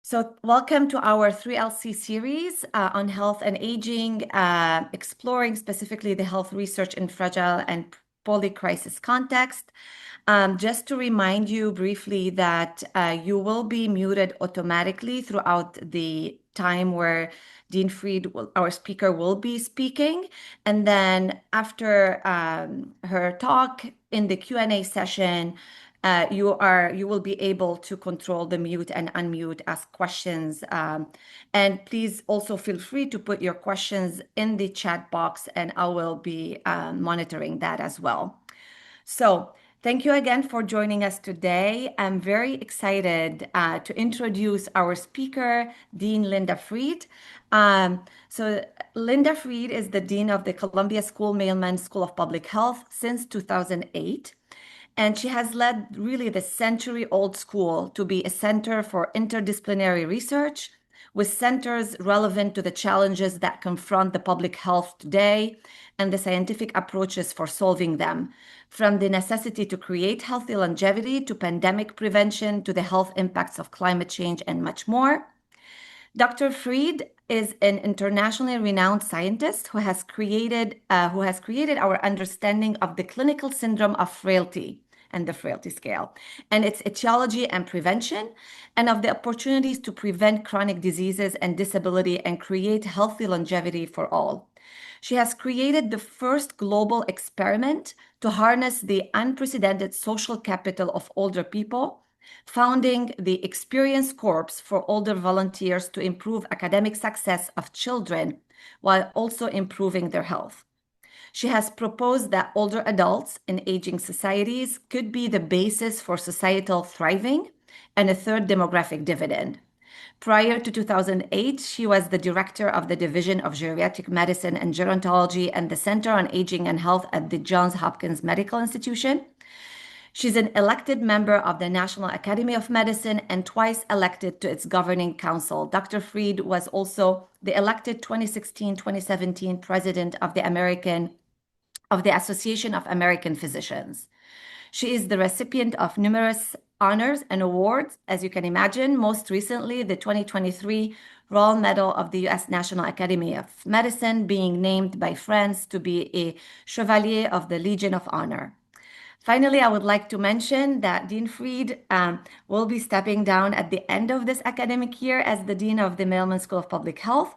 So welcome to our 3LC series on health and aging, exploring specifically the health research in fragile and poly-crisis context. Just to remind you briefly that you will be muted automatically throughout the time where Dean Fried, our speaker, will be speaking. And then after her talk in the Q&A session, you will be able to control the mute and unmute, ask questions, and please also feel free to put your questions in the chat box, and I will be monitoring that as well. So thank you again for joining us today. I'm very excited to introduce our speaker, Dean Linda Fried. So Linda Fried is the Dean of the Columbia School-Mailman School of Public Health since 2008. And she has led really the century-old school to be a center for interdisciplinary research with centers relevant to the challenges that confront the public health today and the scientific approaches for solving them, from the necessity to create healthy longevity to pandemic prevention to the health impacts of climate change and much more. Dr. Fried is an internationally renowned scientist who has created our understanding of the clinical syndrome of frailty and the frailty scale, and its etiology and prevention, and of the opportunities to prevent chronic diseases and disability and create healthy longevity for all. She has created the first global experiment to harness the unprecedented social capital of older people, founding the Experience Corps for older volunteers to improve academic success of children while also improving their health. She has proposed that older adults in aging societies could be the basis for societal thriving and a third demographic dividend. Prior to 2008, she was the director of the Division of Geriatric Medicine and Gerontology and the Center on Aging and Health at the Johns Hopkins Medical Institution. She's an elected member of the National Academy of Medicine and twice elected to its governing council. Dr. Fried was also the elected 2016-2017 president of the Association of American Physicians. She is the recipient of numerous honors and awards, as you can imagine, most recently the 2023 Royal Medal of the U.S. National Academy of Medicine, being named by France to be a Chevalier of the Legion of Honor. Finally, I would like to mention that Dean Fried will be stepping down at the end of this academic year as the Dean of the Mailman School of Public Health.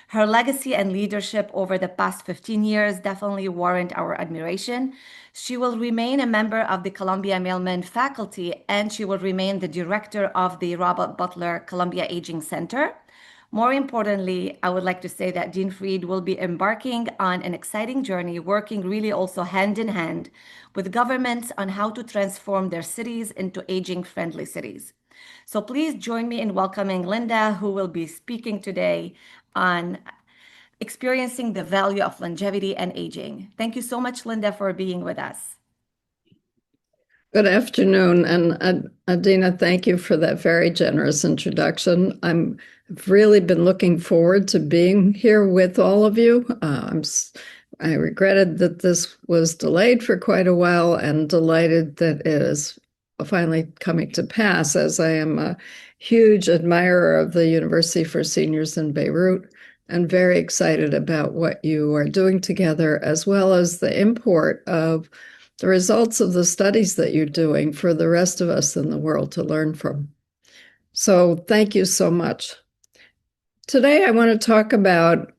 Her legacy and leadership over the past 15 years definitely warrant our admiration. She will remain a member of the Columbia Mailman faculty, and she will remain the director of the Robert Butler Columbia Aging Center. More importantly, I would like to say that Dean Fried will be embarking on an exciting journey, working really also hand in hand with governments on how to transform their cities into aging-friendly cities. So please join me in welcoming Linda, who will be speaking today on experiencing the value of longevity and aging. Thank you so much, Linda, for being with us. Good afternoon, and Adina, thank you for that very generous introduction. I've really been looking forward to being here with all of you. I regretted that this was delayed for quite a while and delighted that it is finally coming to pass, as I am a huge admirer of the University for Seniors in Beirut and very excited about what you are doing together, as well as the import of the results of the studies that you're doing for the rest of us in the world to learn from. So thank you so much. Today, I want to talk about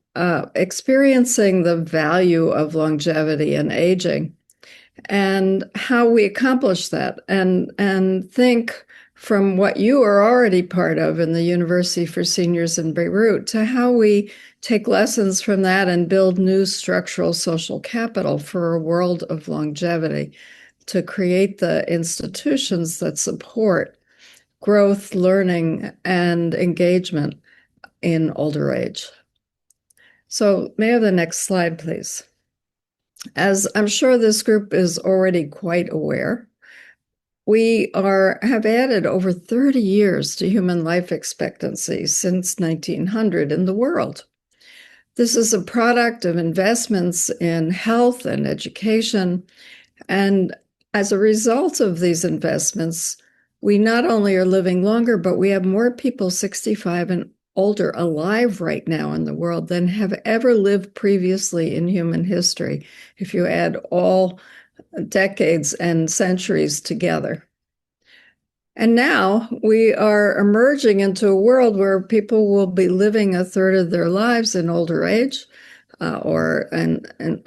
experiencing the value of longevity and aging and how we accomplish that, and think from what you are already part of in the University for Seniors in Beirut to how we take lessons from that and build new structural social capital for a world of longevity to create the institutions that support growth, learning, and engagement in older age. So may I have the next slide, please? As I'm sure this group is already quite aware, we have added over 30 years to human life expectancy since 1900 in the world. This is a product of investments in health and education, and as a result of these investments, we not only are living longer, but we have more people 65 and older alive right now in the world than have ever lived previously in human history, if you add all decades and centuries together. And now we are emerging into a world where people will be living a third of their lives in older age, or in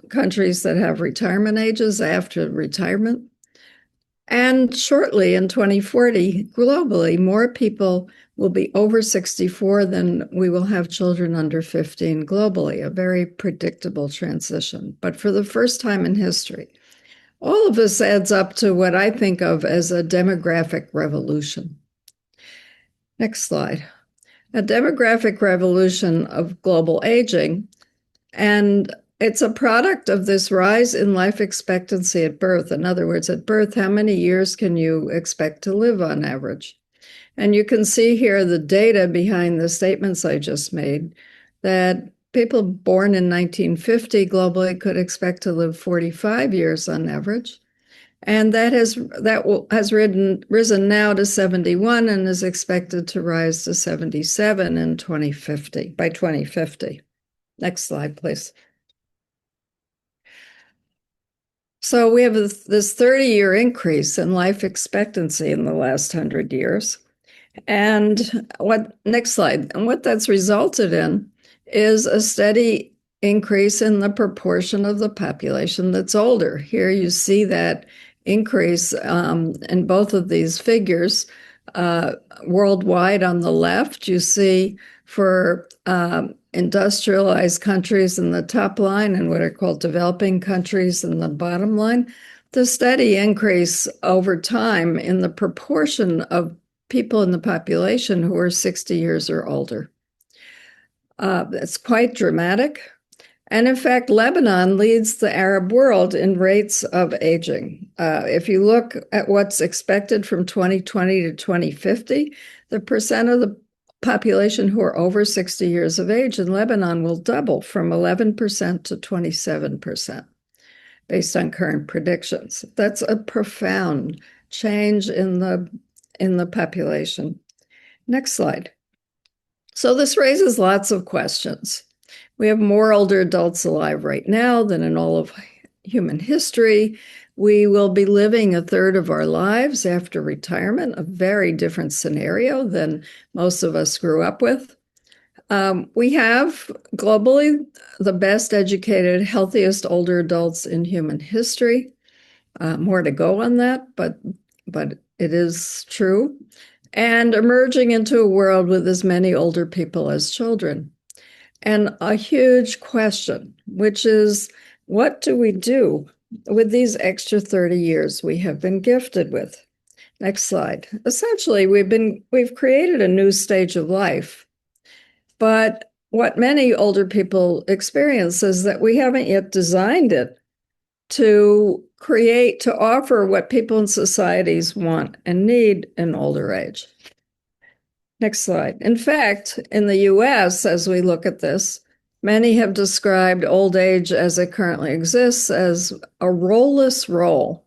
countries that have retirement ages after retirement. And shortly in 2040, globally, more people will be over 64 than we will have children under 15 globally, a very predictable transition. But for the first time in history, all of this adds up to what I think of as a demographic revolution. Next slide. A demographic revolution of global aging, and it's a product of this rise in life expectancy at birth. In other words, at birth, how many years can you expect to live on average? And you can see here the data behind the statements I just made, that people born in 1950 globally could expect to live 45 years on average. And that has risen now to 71 and is expected to rise to 77 in 2050, by 2050. Next slide, please. So we have this 30-year increase in life expectancy in the last 100 years. And next slide. And what that's resulted in is a steady increase in the proportion of the population that's older. Here you see that increase in both of these figures. Worldwide on the left, you see for industrialized countries in the top line and what are called developing countries in the bottom line, the steady increase over time in the proportion of people in the population who are 60 years or older. It's quite dramatic. And in fact, Lebanon leads the Arab world in rates of aging. If you look at what's expected from 2020 to 2050, the percent of the population who are over 60 years of age in Lebanon will double from 11% to 27%, based on current predictions. That's a profound change in the population. Next slide. So this raises lots of questions. We have more older adults alive right now than in all of human history. We will be living a third of our lives after retirement, a very different scenario than most of us grew up with. We have globally the best educated, healthiest older adults in human history. More to go on that, but it is true. And emerging into a world with as many older people as children. And a huge question, which is, what do we do with these extra 30 years we have been gifted with? Next slide. Essentially, we've created a new stage of life, but what many older people experience is that we haven't yet designed it to offer what people in societies want and need in older age. Next slide. In fact, in the US, as we look at this, many have described old age as it currently exists as a role-less role,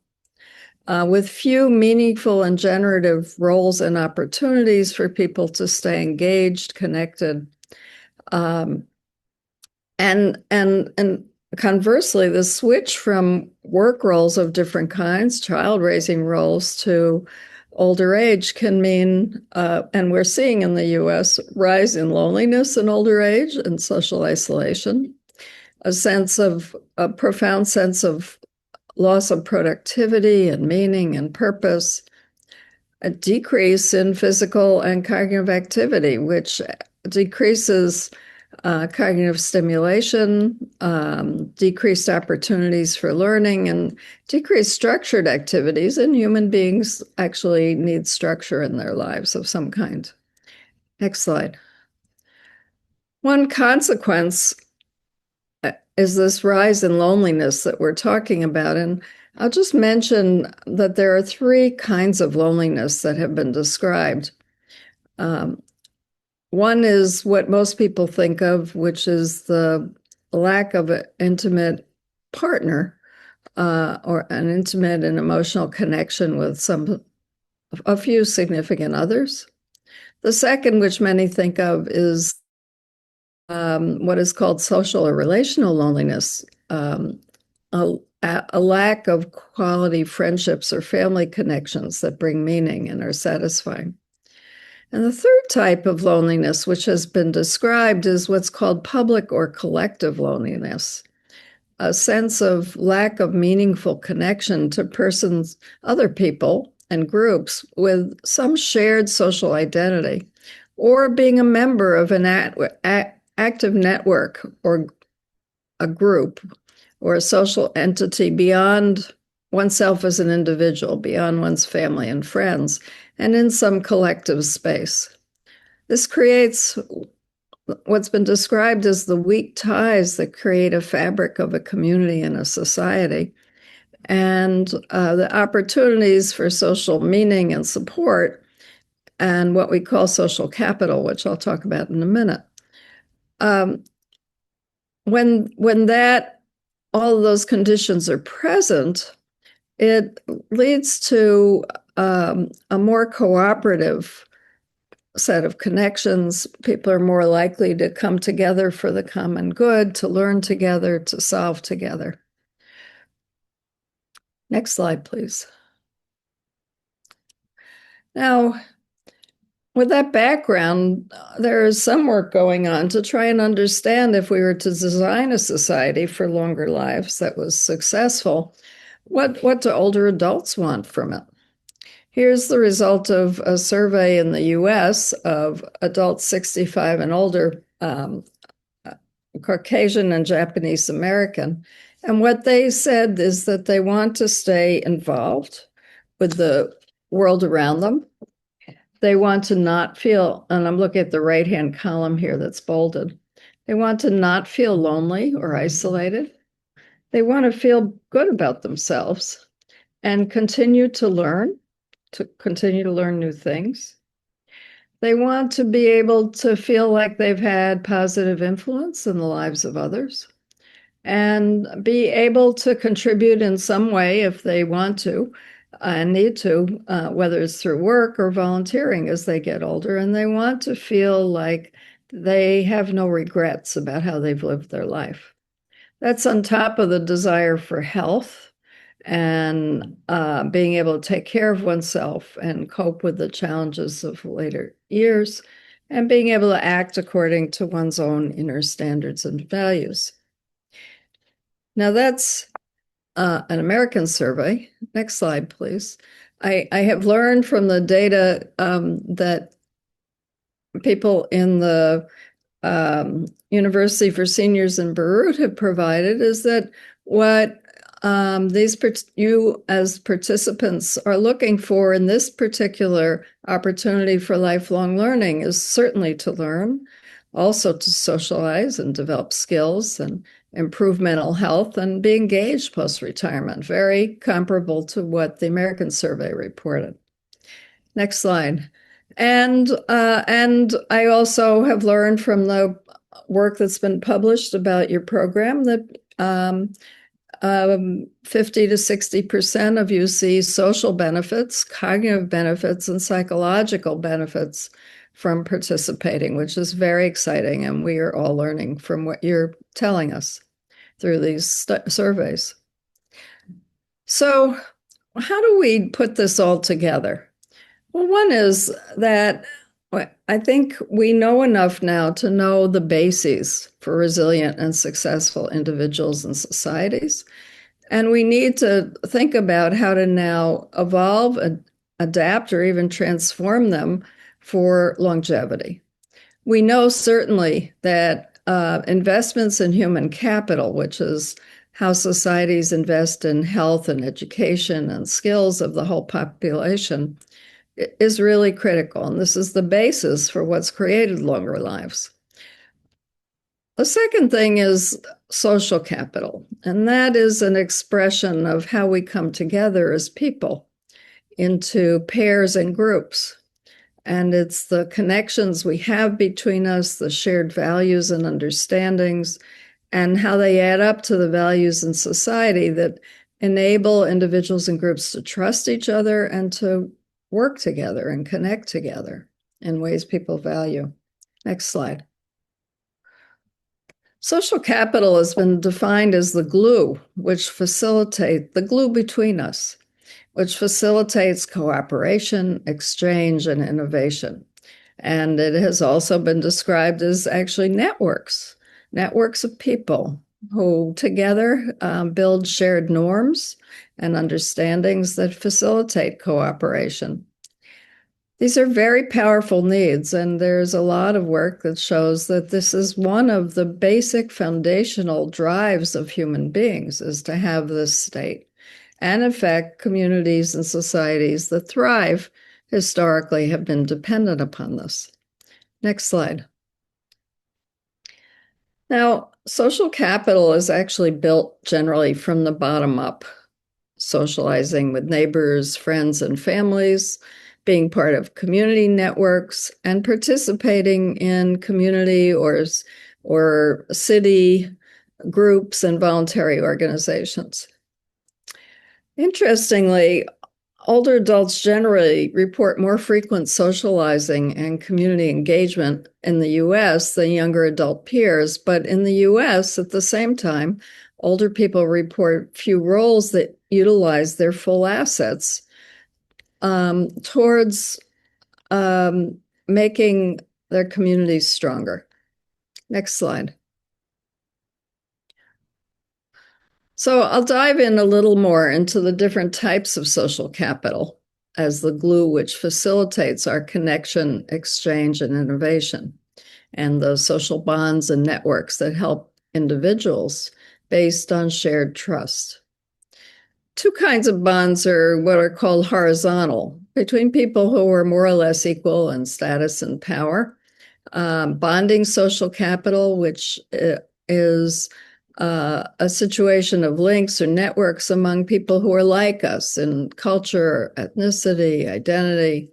with few meaningful and generative roles and opportunities for people to stay engaged, connected. And conversely, the switch from work roles of different kinds, child raising roles, to older age can mean, and we're seeing in the US, rise in loneliness in older age and social isolation, a profound sense of loss of productivity and meaning and purpose, a decrease in physical and cognitive activity, which decreases cognitive stimulation, decreased opportunities for learning, and decreased structured activities. And human beings actually need structure in their lives of some kind. Next slide. One consequence is this rise in loneliness that we're talking about. And I'll just mention that there are three kinds of loneliness that have been described. One is what most people think of, which is the lack of an intimate partner or an intimate and emotional connection with a few significant others. The second, which many think of, is what is called social or relational loneliness, a lack of quality friendships or family connections that bring meaning and are satisfying. And the third type of loneliness, which has been described, is what's called public or collective loneliness, a sense of lack of meaningful connection to persons, other people, and groups with some shared social identity, or being a member of an active network or a group or a social entity beyond oneself as an individual, beyond one's family and friends, and in some collective space. This creates what's been described as the weak ties that create a fabric of a community and a society, and the opportunities for social meaning and support, and what we call social capital, which I'll talk about in a minute. When that all of those conditions are present, it leads to a more cooperative set of connections. People are more likely to come together for the common good, to learn together, to solve together. Next slide, please. Now, with that background, there is some work going on to try and understand if we were to design a society for longer lives that was successful, what do older adults want from it? Here's the result of a survey in the US of adults 65 and older, Caucasian and Japanese American. And what they said is that they want to stay involved with the world around them. They want to not feel, and I'm looking at the right-hand column here that's bolded, they want to not feel lonely or isolated. They want to feel good about themselves and continue to learn new things. They want to be able to feel like they've had positive influence in the lives of others and be able to contribute in some way if they want to and need to, whether it's through work or volunteering as they get older. And they want to feel like they have no regrets about how they've lived their life. That's on top of the desire for health and being able to take care of oneself and cope with the challenges of later years, and being able to act according to one's own inner standards and values. Now that's an American survey. Next slide, please. I have learned from the data that people in the University for Seniors in Beirut have provided is that what you as participants are looking for in this particular opportunity for lifelong learning is certainly to learn, also to socialize and develop skills and improve mental health and be engaged post-retirement, very comparable to what the American survey reported. Next slide. And I also have learned from the work that's been published about your program that 50 to 60% of you see social benefits, cognitive benefits, and psychological benefits from participating, which is very exciting. And we are all learning from what you're telling us through these surveys. So how do we put this all together? Well, one is that I think we know enough now to know the bases for resilient and successful individuals and societies. And we need to think about how to now evolve, adapt, or even transform them for longevity. We know certainly that investments in human capital, which is how societies invest in health and education and skills of the whole population, is really critical. And this is the basis for what's created longer lives. The second thing is social capital, and that is an expression of how we come together as people into pairs and groups. And it's the connections we have between us, the shared values and understandings, and how they add up to the values in society that enable individuals and groups to trust each other and to work together and connect together in ways people value. Next slide. Social capital has been defined as the glue between us, which facilitates cooperation, exchange, and innovation. And it has also been described as actually networks of people who together build shared norms and understandings that facilitate cooperation. These are very powerful needs, and there's a lot of work that shows that this is one of the basic foundational drives of human beings, is to have this state. And in fact, communities and societies that thrive historically have been dependent upon this. Next slide. Now, social capital is actually built generally from the bottom up, socializing with neighbors, friends, and families, being part of community networks, and participating in community or city groups and voluntary organizations. Interestingly, older adults generally report more frequent socializing and community engagement in the US than younger adult peers, but in the US, at the same time, older people report few roles that utilize their full assets towards making their communities stronger. Next slide. So I'll dive in a little more into the different types of social capital as the glue which facilitates our connection, exchange, and innovation, and those social bonds and networks that help individuals based on shared trust. Two kinds of bonds are what are called horizontal, between people who are more or less equal in status and power. Bonding social capital, which is a situation of links or networks among people who are like us in culture, ethnicity, identity.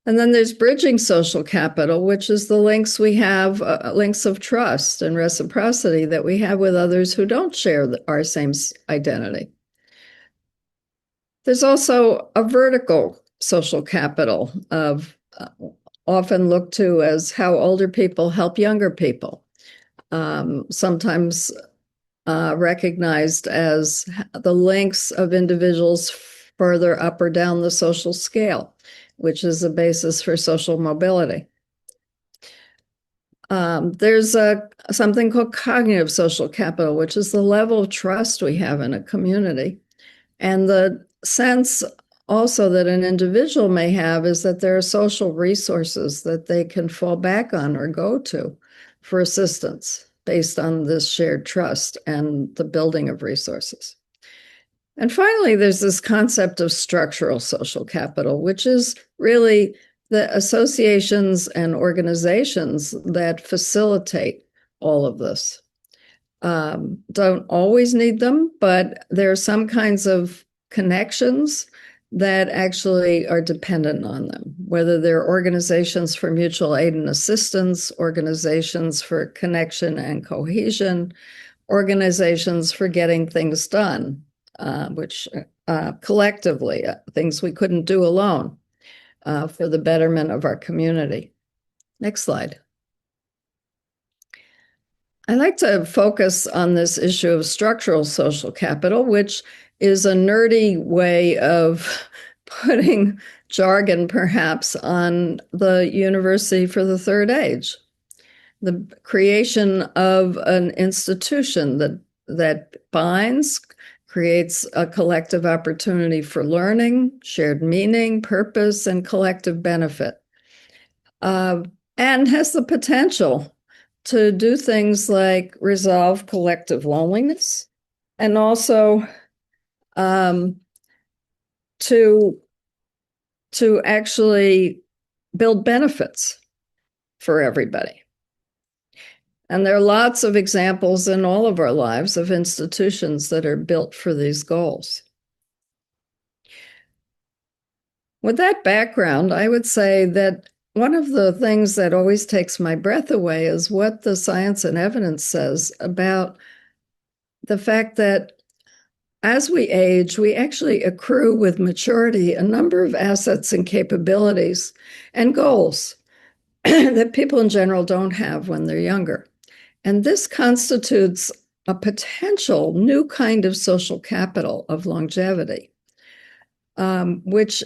And then there's bridging social capital, which is the links we have, links of trust and reciprocity that we have with others who don't share our same identity. There's also a vertical social capital of often looked to as how older people help younger people. Sometimes recognized as the links of individuals further up or down the social scale, which is a basis for social mobility. There's something called cognitive social capital, which is the level of trust we have in a community. And the sense also that an individual may have is that there are social resources that they can fall back on or go to for assistance based on this shared trust and the building of resources. And finally, there's this concept of structural social capital, which is really the associations and organizations that facilitate all of this. Don't always need them, but there are some kinds of connections that actually are dependent on them, whether they're organizations for mutual aid and assistance, organizations for connection and cohesion, organizations for getting things done, which collectively, things we couldn't do alone for the betterment of our community. Next slide. I like to focus on this issue of structural social capital, which is a nerdy way of putting jargon, perhaps, on the University for the Third Age. The creation of an institution that binds, creates a collective opportunity for learning, shared meaning, purpose, and collective benefit, and has the potential to do things like resolve collective loneliness and also to actually build benefits for everybody. And there are lots of examples in all of our lives of institutions that are built for these goals. With that background, I would say that one of the things that always takes my breath away is what the science and evidence says about the fact that as we age, we actually accrue with maturity a number of assets and capabilities and goals that people in general don't have when they're younger. And this constitutes a potential new kind of social capital of longevity, which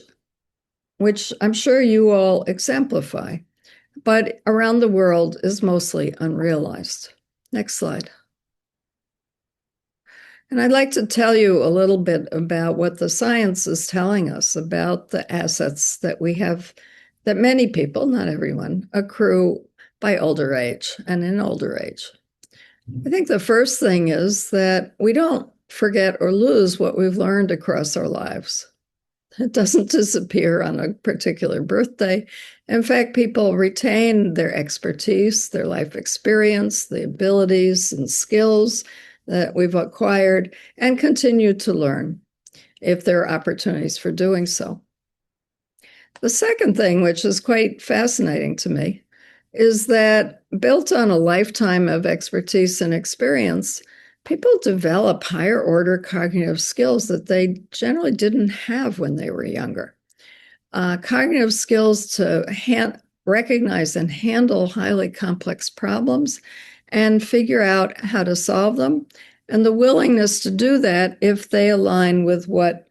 I'm sure you all exemplify, but around the world is mostly unrealized. Next slide. And I'd like to tell you a little bit about what the science is telling us about the assets that we have, that many people, not everyone, accrue by older age and in older age. I think the first thing is that we don't forget or lose what we've learned across our lives. It doesn't disappear on a particular birthday. In fact, people retain their expertise, their life experience, the abilities and skills that we've acquired, and continue to learn if there are opportunities for doing so. The second thing, which is quite fascinating to me, is that built on a lifetime of expertise and experience, people develop higher order cognitive skills that they generally didn't have when they were younger. Cognitive skills to recognize and handle highly complex problems and figure out how to solve them, and the willingness to do that if they align with what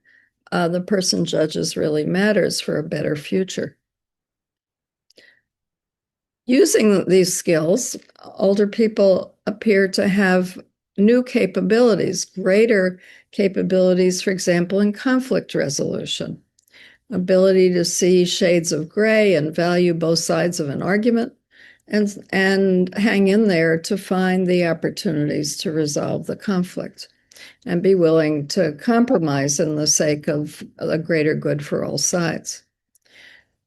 the person judges really matters for a better future. Using these skills, older people appear to have new capabilities, greater capabilities, for example, in conflict resolution, ability to see shades of gray and value both sides of an argument, and hang in there to find the opportunities to resolve the conflict and be willing to compromise in the sake of a greater good for all sides.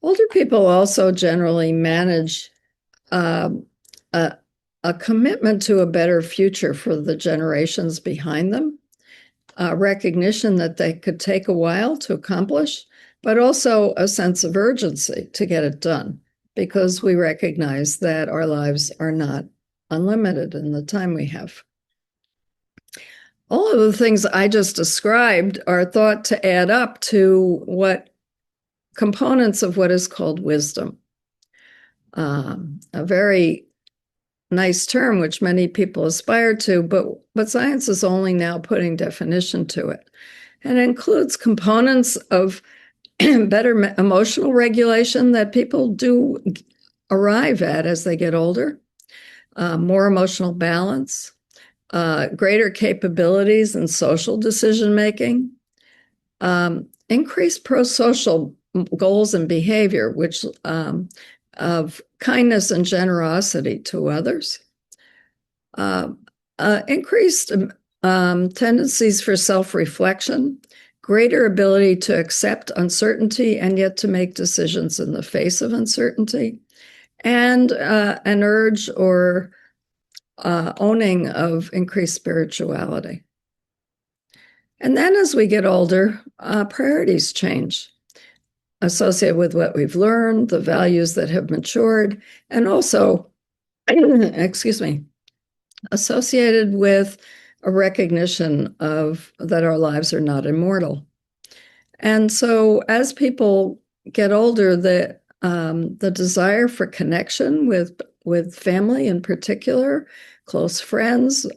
Older people also generally manage a commitment to a better future for the generations behind them, recognition that they could take a while to accomplish, but also a sense of urgency to get it done, because we recognize that our lives are not unlimited in the time we have. All of the things I just described are thought to add up to what components of what is called wisdom. A very nice term, which many people aspire to, but science is only now putting definition to it. And it includes components of better emotional regulation that people do arrive at as they get older, more emotional balance, greater capabilities in social decision-making, increased pro-social goals and behavior, which of kindness and generosity to others, increased tendencies for self-reflection, greater ability to accept uncertainty and yet to make decisions in the face of uncertainty, and an urge or owning of increased spirituality. And then as we get older, priorities change, associated with what we've learned, the values that have matured, and also, excuse me, associated with a recognition of that our lives are not immortal. And so as people get older, the desire for connection with family in particular, close friends,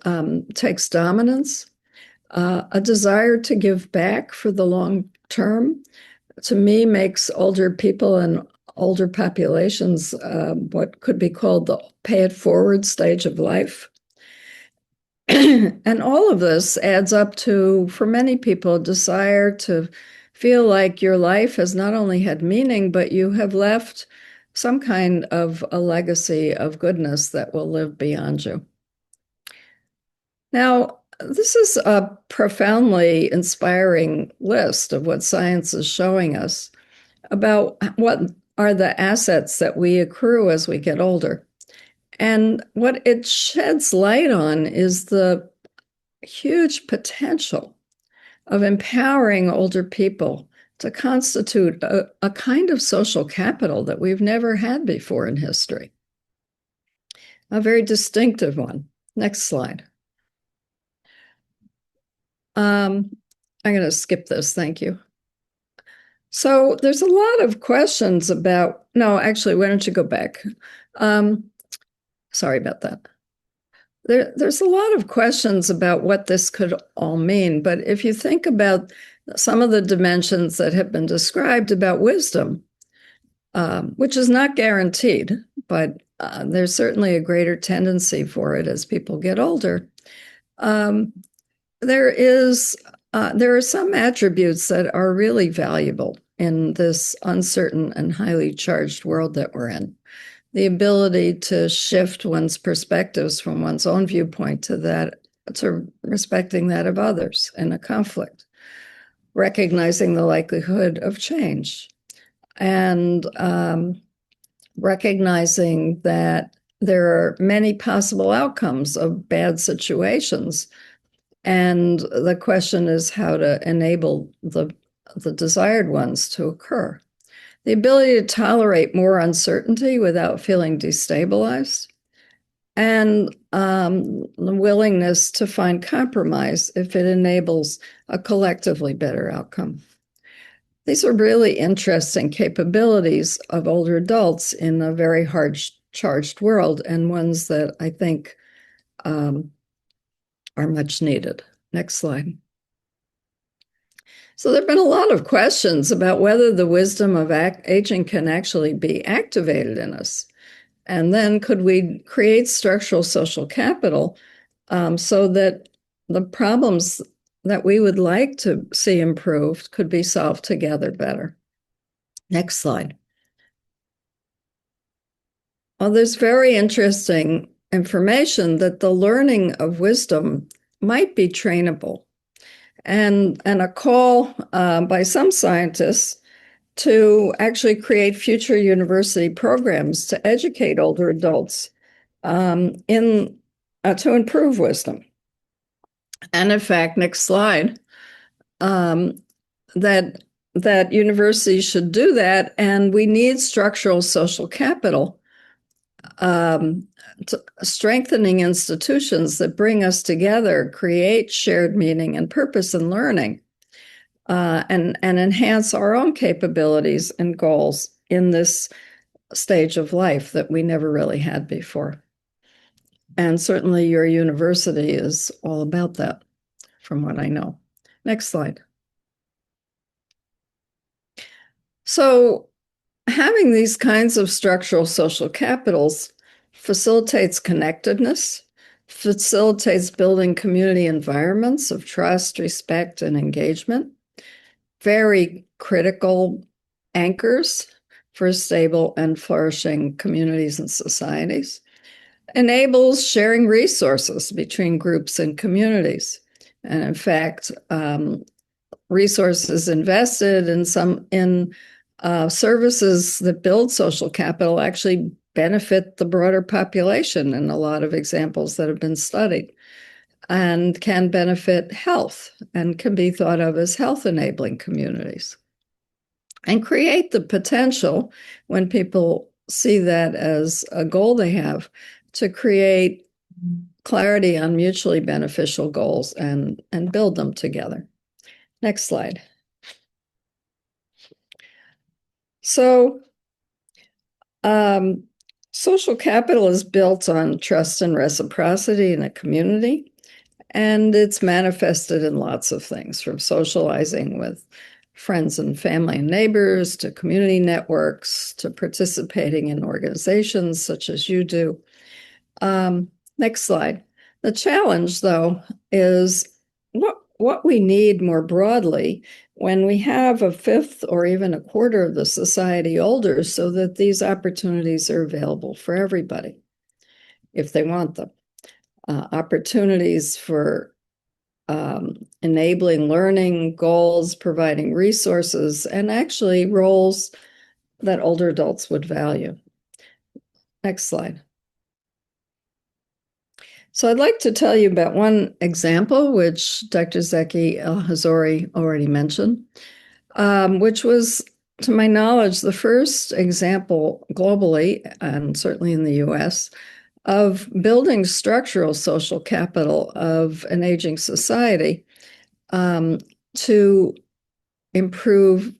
takes dominance. A desire to give back for the long term, to me, makes older people and older populations what could be called the pay it forward stage of life. And all of this adds up to, for many people, a desire to feel like your life has not only had meaning, but you have left some kind of a legacy of goodness that will live beyond you. Now, this is a profoundly inspiring list of what science is showing us about what are the assets that we accrue as we get older. And what it sheds light on is the huge potential of empowering older people to constitute a kind of social capital that we've never had before in history. A very distinctive one. Next slide. I'm going to skip this. Thank you. So there's a lot of questions about, no, actually, why don't you go back? Sorry about that. There's a lot of questions about what this could all mean, but if you think about some of the dimensions that have been described about wisdom, which is not guaranteed, but there's certainly a greater tendency for it as people get older. There are some attributes that are really valuable in this uncertain and highly charged world that we're in. The ability to shift one's perspectives from one's own viewpoint to respecting that of others in a conflict, recognizing the likelihood of change, and recognizing that there are many possible outcomes of bad situations. And the question is how to enable the desired ones to occur. The ability to tolerate more uncertainty without feeling destabilized, and the willingness to find compromise if it enables a collectively better outcome. These are really interesting capabilities of older adults in a very hard charged world, and ones that I think are much needed. Next slide. So there have been a lot of questions about whether the wisdom of aging can actually be activated in us. And then could we create structural social capital so that the problems that we would like to see improved could be solved together better? Next slide. Well, there's very interesting information that the learning of wisdom might be trainable. And a call by some scientists to actually create future university programs to educate older adults to improve wisdom. And in fact, next slide, that universities should do that, and we need structural social capital, strengthening institutions that bring us together, create shared meaning and purpose in learning, and enhance our own capabilities and goals in this stage of life that we never really had before. And certainly your university is all about that, from what I know. Next slide. So having these kinds of structural social capitals facilitates connectedness, facilitates building community environments of trust, respect, and engagement, very critical anchors for stable and flourishing communities and societies, enables sharing resources between groups and communities. And in fact, resources invested in services that build social capital actually benefit the broader population in a lot of examples that have been studied, and can benefit health and can be thought of as health-enabling communities, and create the potential, when people see that as a goal they have, to create clarity on mutually beneficial goals and build them together. Next slide. So social capital is built on trust and reciprocity in a community, and it's manifested in lots of things, from socializing with friends and family and neighbors, to community networks, to participating in organizations such as you do. Next slide. The challenge, though, is what we need more broadly when we have a fifth or even a quarter of the society older, so that these opportunities are available for everybody if they want them. Opportunities for enabling learning, goals, providing resources, and actually roles that older adults would value. Next slide. So I'd like to tell you about one example, which Dr. Zeki El-Hazori already mentioned, which was, to my knowledge, the first example globally, and certainly in the US, of building structural social capital of an aging society to improve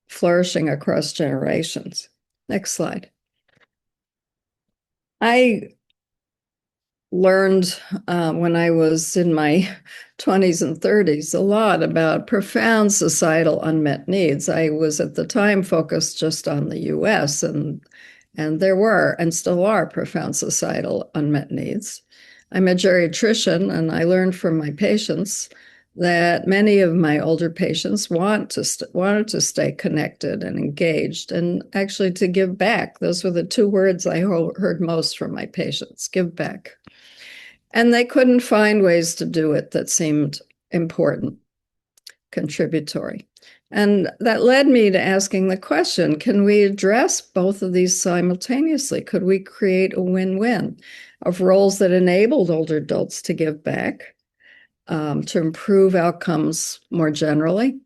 flourishing across generations. Next slide. I learned when I was in my 20s and 30s a lot about profound societal unmet needs. I was at the time focused just on the US, and there were and still are profound societal unmet needs. I'm a geriatrician, and I learned from my patients that many of my older patients wanted to stay connected and engaged, and actually to give back. Those were the two words I heard most from my patients: give back. And they couldn't find ways to do it that seemed important, contributory. And that led me to asking the question, can we address both of these simultaneously? Could we create a win-win of roles that enabled older adults to give back, to improve outcomes more generally,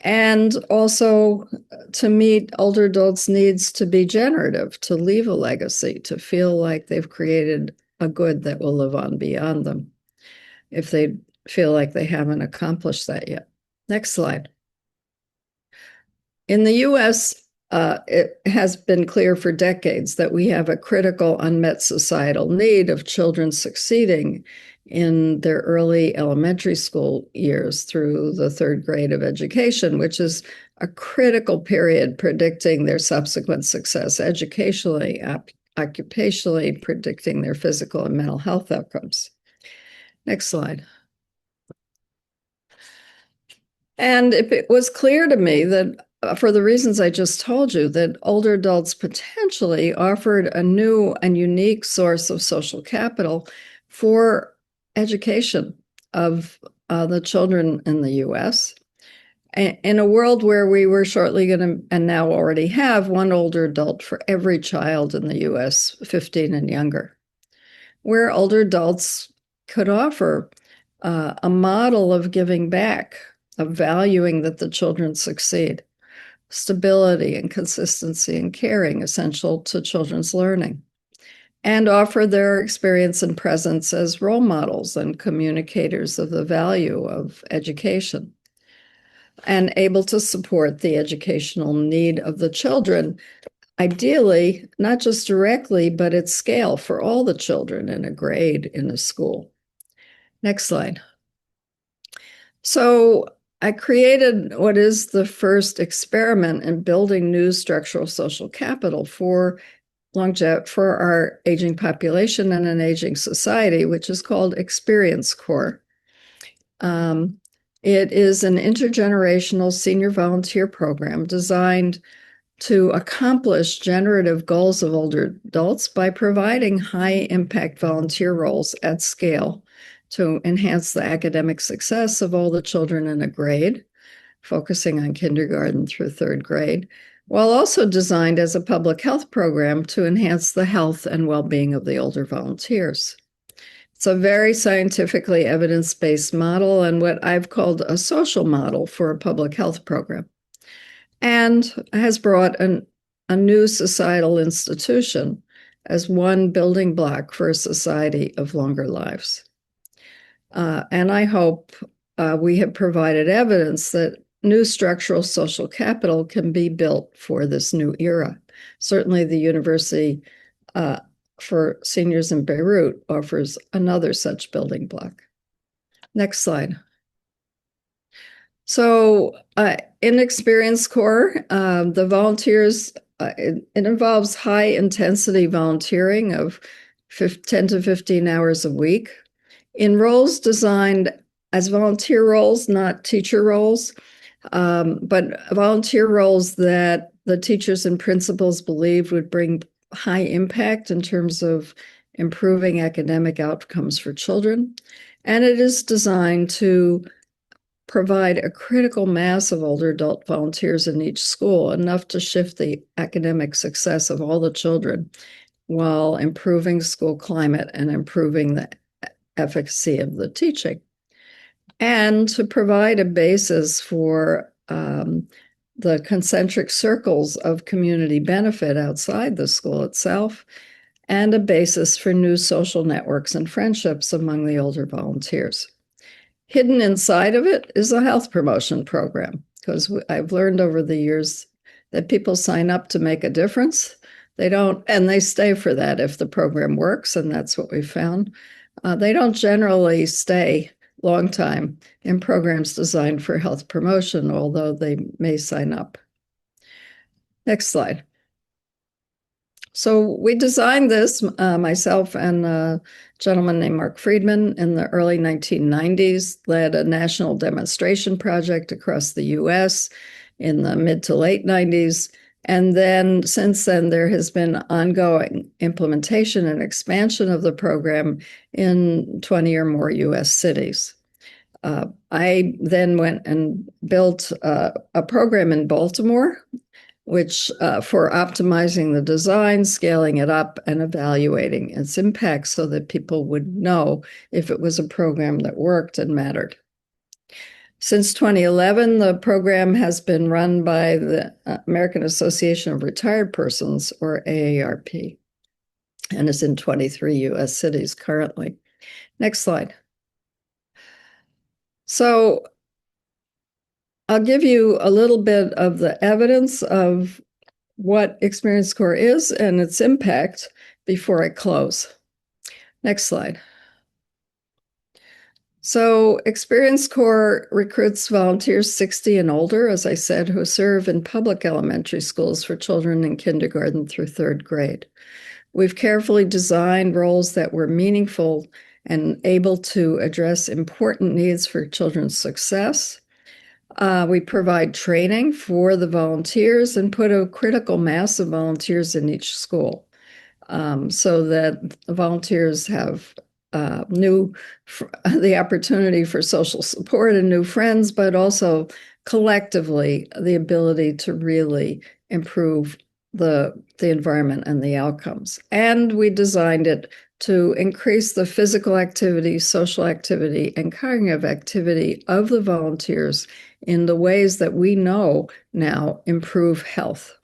and also to meet older adults' needs to be generative, to leave a legacy, to feel like they've created a good that will live on beyond them, if they feel like they haven't accomplished that yet. Next slide. In the US, it has been clear for decades that we have a critical unmet societal need of children succeeding in their early elementary school years through the third grade of education, which is a critical period predicting their subsequent success educationally, occupationally, predicting their physical and mental health outcomes. Next slide. And it was clear to me that for the reasons I just told you, that older adults potentially offered a new and unique source of social capital for education of the children in the US. In a world where we were shortly going to, and now already have, one older adult for every child in the US 15 and younger, where older adults could offer a model of giving back, of valuing that the children succeed, stability and consistency and caring essential to children's learning, and offer their experience and presence as role models and communicators of the value of education, and able to support the educational need of the children, ideally, not just directly, but at scale for all the children in a grade in a school. Next slide. So I created what is the first experiment in building new structural social capital for our aging population and an aging society, which is called Experience Corps. It is an intergenerational senior volunteer program designed to accomplish generative goals of older adults by providing high-impact volunteer roles at scale to enhance the academic success of all the children in a grade, focusing on kindergarten through third grade, while also designed as a public health program to enhance the health and well-being of the older volunteers. It's a very scientifically evidence-based model and what I've called a social model for a public health program, and has brought a new societal institution as one building block for a society of longer lives. And I hope we have provided evidence that new structural social capital can be built for this new era. Certainly the University for Seniors in Beirut offers another such building block. Next slide. So in Experience Corps, the volunteers, it involves high intensity volunteering of 10 to 15 hours a week in roles designed as volunteer roles, not teacher roles, but volunteer roles that the teachers and principals believed would bring high impact in terms of improving academic outcomes for children. And it is designed to provide a critical mass of older adult volunteers in each school, enough to shift the academic success of all the children while improving school climate and improving the efficacy of the teaching, and to provide a basis for the concentric circles of community benefit outside the school itself, and a basis for new social networks and friendships among the older volunteers. Hidden inside of it is a health promotion program, because I've learned over the years that people sign up to make a difference. They don't, and they stay for that if the program works, and that's what we found. They don't generally stay long time in programs designed for health promotion, although they may sign up. Next slide. So we designed this, myself and a gentleman named Mark Friedman in the early 1990s, led a national demonstration project across the US in the mid to late 90s. And then since then, there has been ongoing implementation and expansion of the program in 20 or more US cities. I then went and built a program in Baltimore, which for optimizing the design, scaling it up, and evaluating its impact so that people would know if it was a program that worked and mattered. Since 2011, the program has been run by the American Association of Retired Persons, or AARP, and is in 23 US cities currently. Next slide. So I'll give you a little bit of the evidence of what Experience Core is and its impact before I close. Next slide. So Experience Core recruits volunteers 60 and older, as I said, who serve in public elementary schools for children in kindergarten through third grade. We've carefully designed roles that were meaningful and able to address important needs for children's success. We provide training for the volunteers and put a critical mass of volunteers in each school, so that volunteers have the opportunity for social support and new friends, but also collectively the ability to really improve the environment and the outcomes. And we designed it to increase the physical activity, social activity, and cognitive activity of the volunteers in the ways that we know now improve health.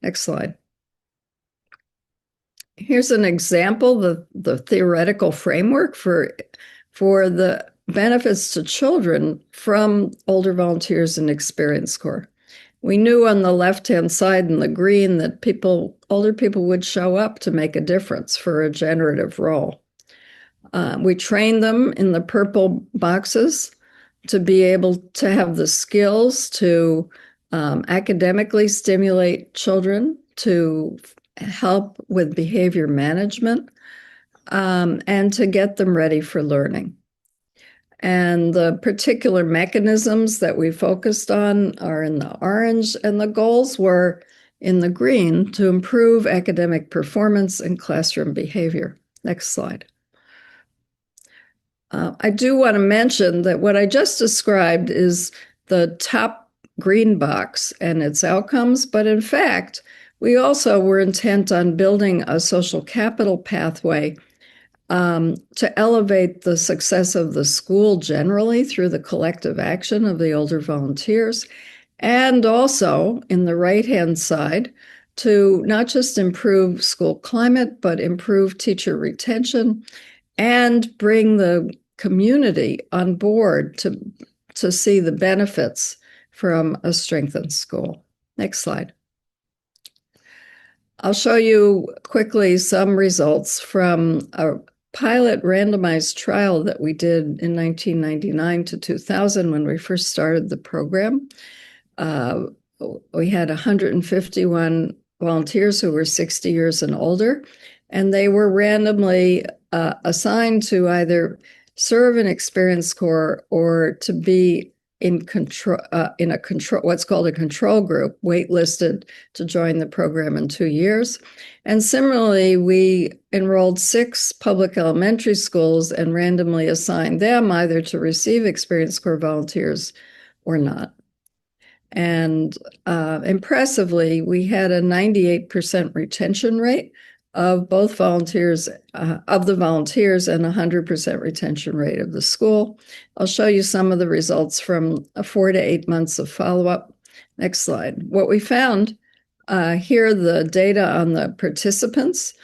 Next slide. Here's an example, the theoretical framework for the benefits to children from older volunteers in Experience Core. We knew on the left-hand side in the green that older people would show up to make a difference for a generative role. We trained them in the purple boxes to be able to have the skills to academically stimulate children, to help with behavior management, and to get them ready for learning. And the particular mechanisms that we focused on are in the orange, and the goals were in the green to improve academic performance and classroom behavior. Next slide. I do want to mention that what I just described is the top green box and its outcomes, but in fact, we also were intent on building a social capital pathway to elevate the success of the school generally through the collective action of the older volunteers, and also in the right-hand side to not just improve school climate, but improve teacher retention and bring the community on board to see the benefits from a strengthened school. Next slide. I'll show you quickly some results from a pilot randomized trial that we did in 1999 to 2000 when we first started the program. We had 151 volunteers who were 60 years and older, and they were randomly assigned to either serve in Experience Core or to be in what's called a control group, waitlisted to join the program in 2 years. And similarly, we enrolled 6 public elementary schools and randomly assigned them either to receive Experience Core volunteers or not. And impressively, we had a 98% retention rate of both volunteers, of the volunteers, and 100% retention rate of the school. I'll show you some of the results from 4 to 8 months of follow-up. Next slide. What we found here, the data on the participants,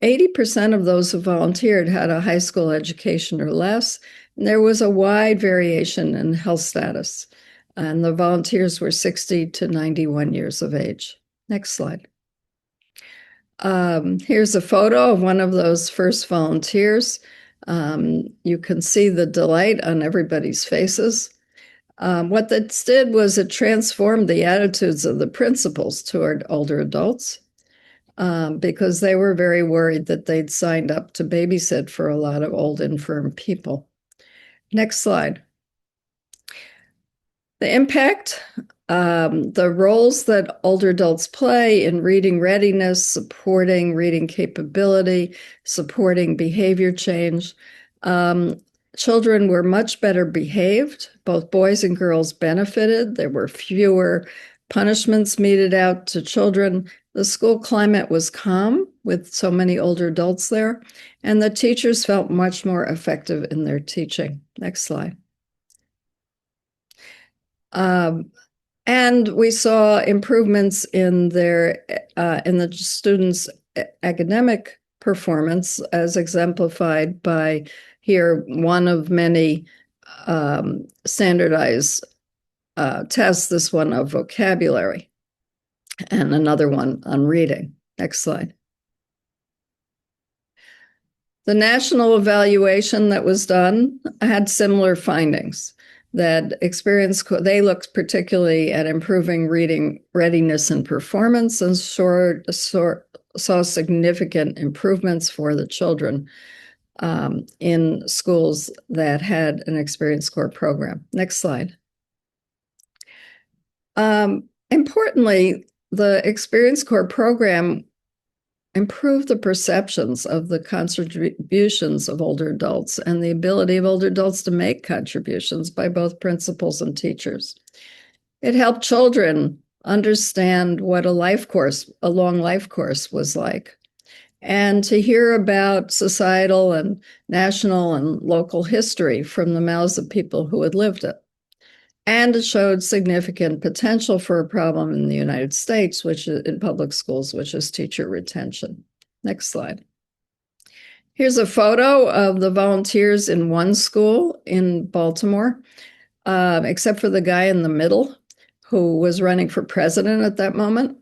80% of those who volunteered had a high school education or less, and there was a wide variation in health status. And the volunteers were 60 to 91 years of age. Next slide. Here's a photo of one of those first volunteers. You can see the delight on everybody's faces. What that did was it transformed the attitudes of the principals toward older adults, because they were very worried that they'd signed up to babysit for a lot of old, infirm people. Next slide. The impact, the roles that older adults play in reading readiness, supporting reading capability, supporting behavior change. Children were much better behaved. Both boys and girls benefited. There were fewer punishments meted out to children. The school climate was calm with so many older adults there, and the teachers felt much more effective in their teaching. Next slide. And we saw improvements in the students' academic performance, as exemplified by here one of many standardized tests. This one of vocabulary, and another one on reading. Next slide. The national evaluation that was done had similar findings. That they looked particularly at improving reading readiness and performance, and saw significant improvements for the children in schools that had an experience score program. Next slide. Importantly, the experience score program improved the perceptions of the contributions of older adults and the ability of older adults to make contributions by both principals and teachers. It helped children understand what a long life course was like, and to hear about societal and national and local history from the mouths of people who had lived it. And it showed significant potential for a problem in the United States, which is in public schools, which is teacher retention. Next slide. Here's a photo of the volunteers in one school in Baltimore, except for the guy in the middle who was running for president at that moment.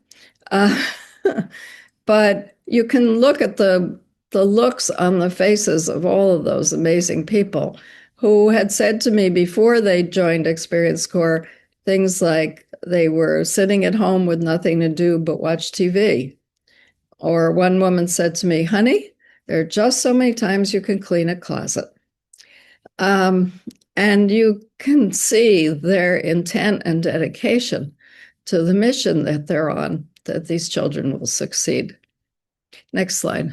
But you can look at the looks on the faces of all of those amazing people who had said to me before they joined Experience Corps things like they were sitting at home with nothing to do but watch TV. Or one woman said to me, "Honey, there are just so many times you can clean a closet." And you can see their intent and dedication to the mission that they're on, that these children will succeed. Next slide.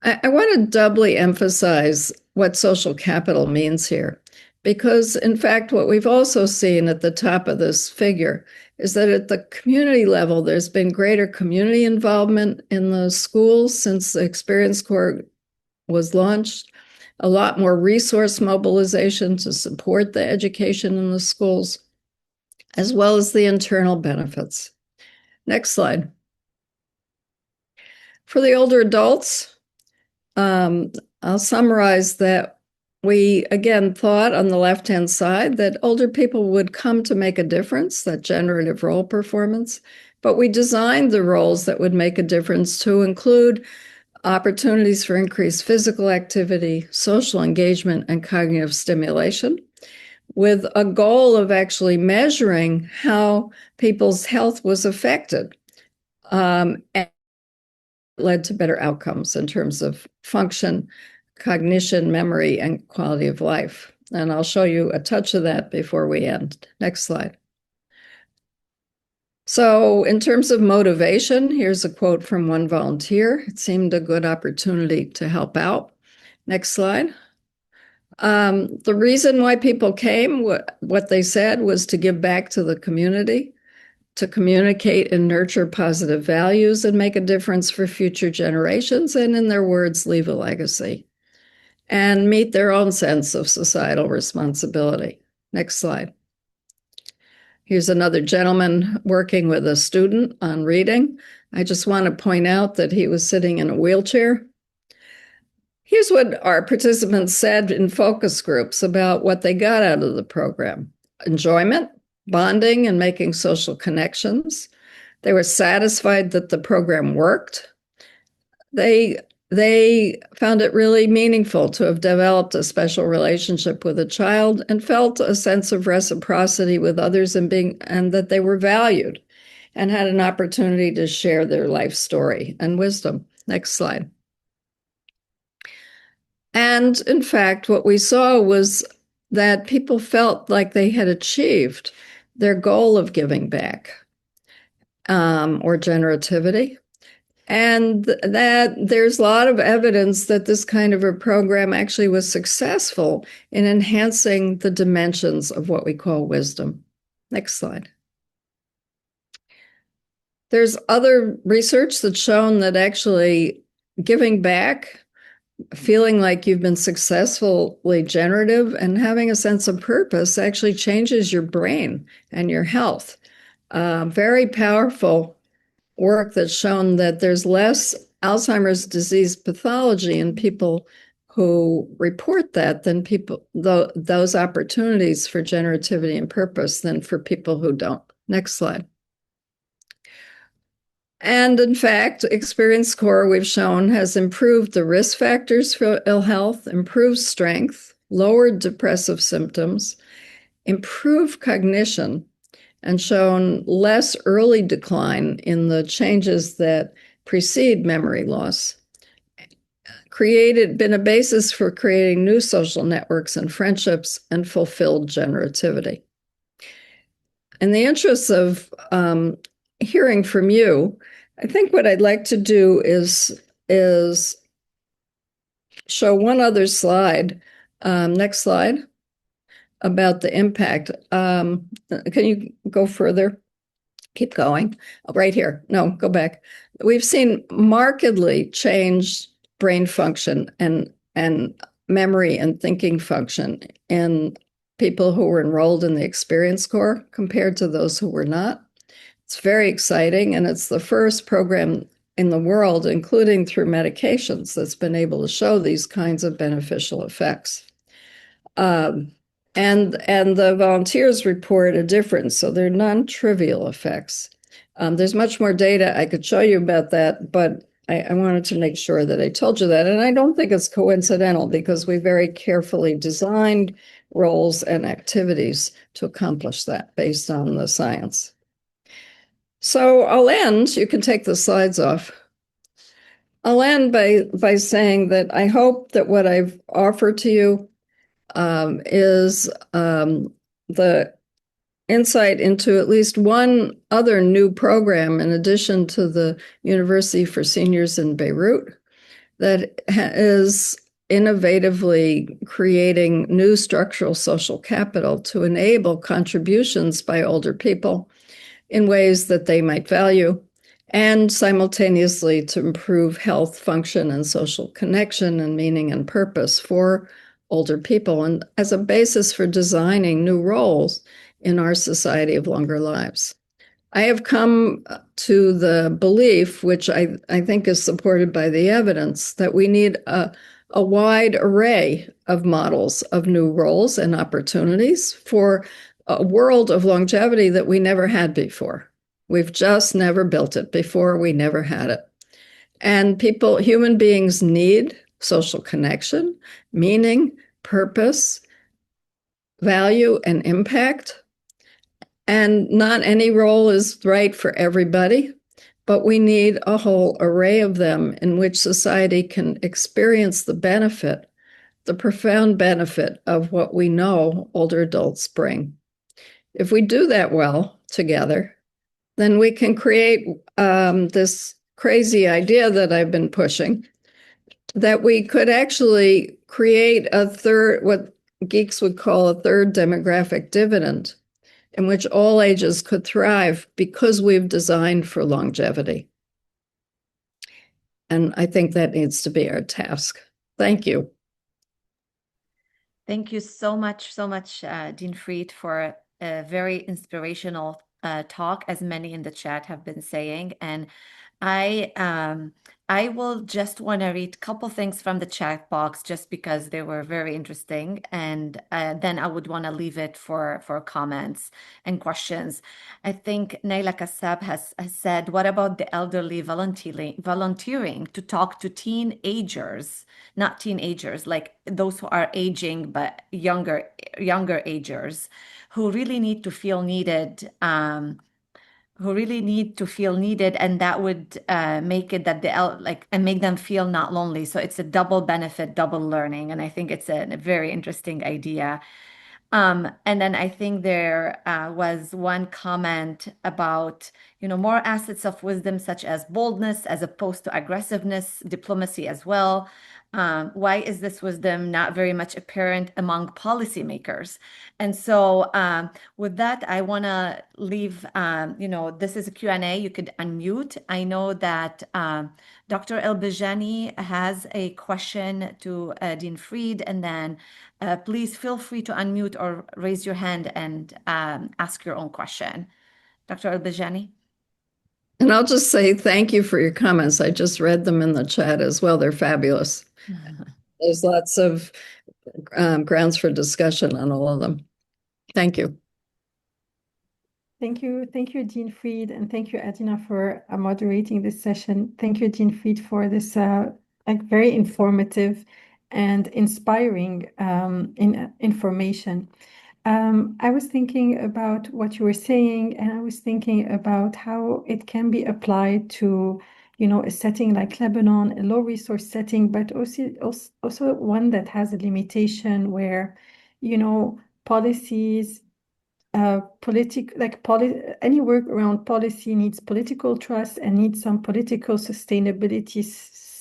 I want to doubly emphasize what social capital means here, because in fact, what we've also seen at the top of this figure is that at the community level, there's been greater community involvement in the schools since the Experience Corps was launched, a lot more resource mobilization to support the education in the schools, as well as the internal benefits. Next slide. For the older adults, I'll summarize that we, again, thought on the left-hand side that older people would come to make a difference, that generative role performance, but we designed the roles that would make a difference to include opportunities for increased physical activity, social engagement, and cognitive stimulation, with a goal of actually measuring how people's health was affected, and led to better outcomes in terms of function, cognition, memory, and quality of life. And I'll show you a touch of that before we end. Next slide. So in terms of motivation, here's a quote from one volunteer. It seemed a good opportunity to help out. Next slide. The reason why people came, what they said, was to give back to the community, to communicate and nurture positive values and make a difference for future generations, and in their words, leave a legacy, and meet their own sense of societal responsibility. Next slide. Here's another gentleman working with a student on reading. I just want to point out that he was sitting in a wheelchair. Here's what our participants said in focus groups about what they got out of the program: enjoyment, bonding, and making social connections. They were satisfied that the program worked. They found it really meaningful to have developed a special relationship with a child and felt a sense of reciprocity with others and that they were valued and had an opportunity to share their life story and wisdom. Next slide. And in fact, what we saw was that people felt like they had achieved their goal of giving back or generativity. And that there's a lot of evidence that this kind of a program actually was successful in enhancing the dimensions of what we call wisdom. Next slide. There's other research that's shown that actually giving back, feeling like you've been successfully generative, and having a sense of purpose actually changes your brain and your health. Very powerful work that's shown that there's less Alzheimer's disease pathology in people who report that than those opportunities for generativity and purpose than for people who don't. Next slide. And in fact, experience score we've shown has improved the risk factors for ill health, improved strength, lowered depressive symptoms, improved cognition, and shown less early decline in the changes that precede memory loss. Been a basis for creating new social networks and friendships and fulfilled generativity. In the interest of hearing from you, I think what I'd like to do is show one other slide. Next slide. About the impact. Can you go further? Keep going. Right here. No, go back. We've seen markedly changed brain function and memory and thinking function in people who were enrolled in the experience core compared to those who were not. It's very exciting, and it's the first program in the world, including through medications, that's been able to show these kinds of beneficial effects. And the volunteers report a difference, so they're non-trivial effects. There's much more data I could show you about that, but I wanted to make sure that I told you that. And I don't think it's coincidental because we very carefully designed roles and activities to accomplish that based on the science. So I'll end, you can take the slides off. I'll end by saying that I hope that what I've offered to you is the insight into at least one other new program in addition to the University for Seniors in Beirut that is innovatively creating new structural social capital to enable contributions by older people in ways that they might value, and simultaneously to improve health, function, and social connection and meaning and purpose for older people, and as a basis for designing new roles in our society of longer lives. I have come to the belief, which I think is supported by the evidence, that we need a wide array of models of new roles and opportunities for a world of longevity that we never had before. We've just never built it before. We never had it. And human beings need social connection, meaning, purpose, value, and impact. And not any role is right for everybody, but we need a whole array of them in which society can experience the benefit, the profound benefit of what we know older adults bring. If we do that well together, then we can create this crazy idea that I've been pushing, that we could actually create a third, what geeks would call a third demographic dividend, in which all ages could thrive because we've designed for longevity. And I think that needs to be our task. Thank you. Thank you so much, Dean Fried, for a very inspirational talk, as many in the chat have been saying. And I um, I will just want to read a couple things from the chat box just because they were very interesting, and then I would want to leave it for comments and questions. I think Naila Kassab has said, "What about the elderly volunteering to talk to teenagers, not teenagers, like those who are aging but younger agers, who really need to feel needed?" Who really need to feel needed, and that would make it that like and make them feel not lonely. So it's a double benefit, double learning, and I think it's a very interesting idea. And then I think there was one comment about, more assets of wisdom, such as boldness as opposed to aggressiveness, diplomacy as well. Why is this wisdom not very much apparent among policymakers? And so with that, I want to leave, this is a Q&A. You could unmute. I know that Dr. Elbajani has a question to Dean Fried, and then please feel free to unmute or raise your hand and ask your own question. Dr. Elbajani? And I'll just say thank you for your comments. I just read them in the chat as well. They're fabulous. There's lots of grounds for discussion on all of them. Thank you. Thank you, Dean Fried, and thank you, Adina, for moderating this session. Thank you, Dean Fried, for this very informative and inspiring information. I was thinking about what you were saying, and I was thinking about how it can be applied to, a setting like Lebanon, a low resource setting, but also one that has a limitation where, policies, any work around policy needs political trust and needs some political stability,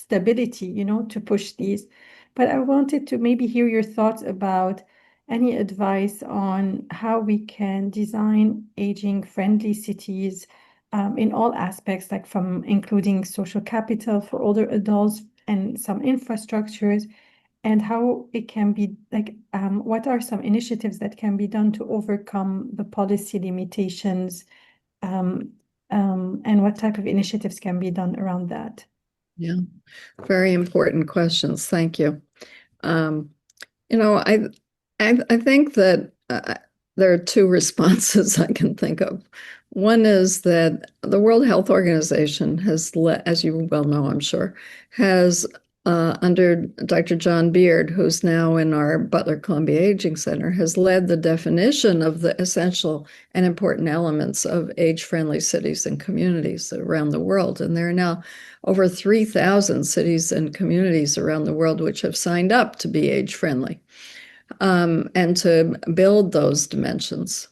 to push these. But I wanted to maybe hear your thoughts about any advice on how we can design aging-friendly cities in all aspects, like from including social capital for older adults and some infrastructures, and how it can be what are some initiatives that can be done to overcome the policy limitations, and what type of initiatives can be done around that? Yeah, very important questions. Thank you. I think that there are two responses I can think of. One is that the World Health Organization has, as you well know, I'm sure, has under Dr. John Beard, who's now in our Butler Columbia Aging Center, has led the definition of the essential and important elements of age-friendly cities and communities around the world. And there are now over 3,000 cities and communities around the world which have signed up to be age-friendly and to build those dimensions.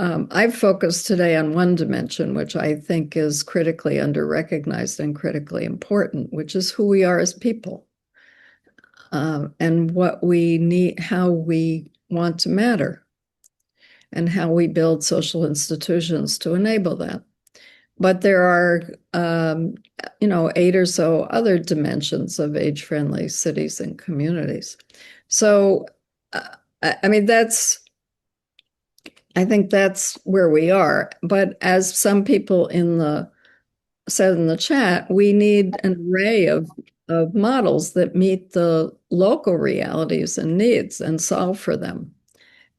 I've focused today on one dimension, which I think is critically underrecognized and critically important, which is who we are as people, and what we need, how we want to matter, and how we build social institutions to enable that. But there are, 8 or so other dimensions of age-friendly cities and communities. So, I think that's where we are. But as some people said in the chat, we need an array of models that meet the local realities and needs and solve for them.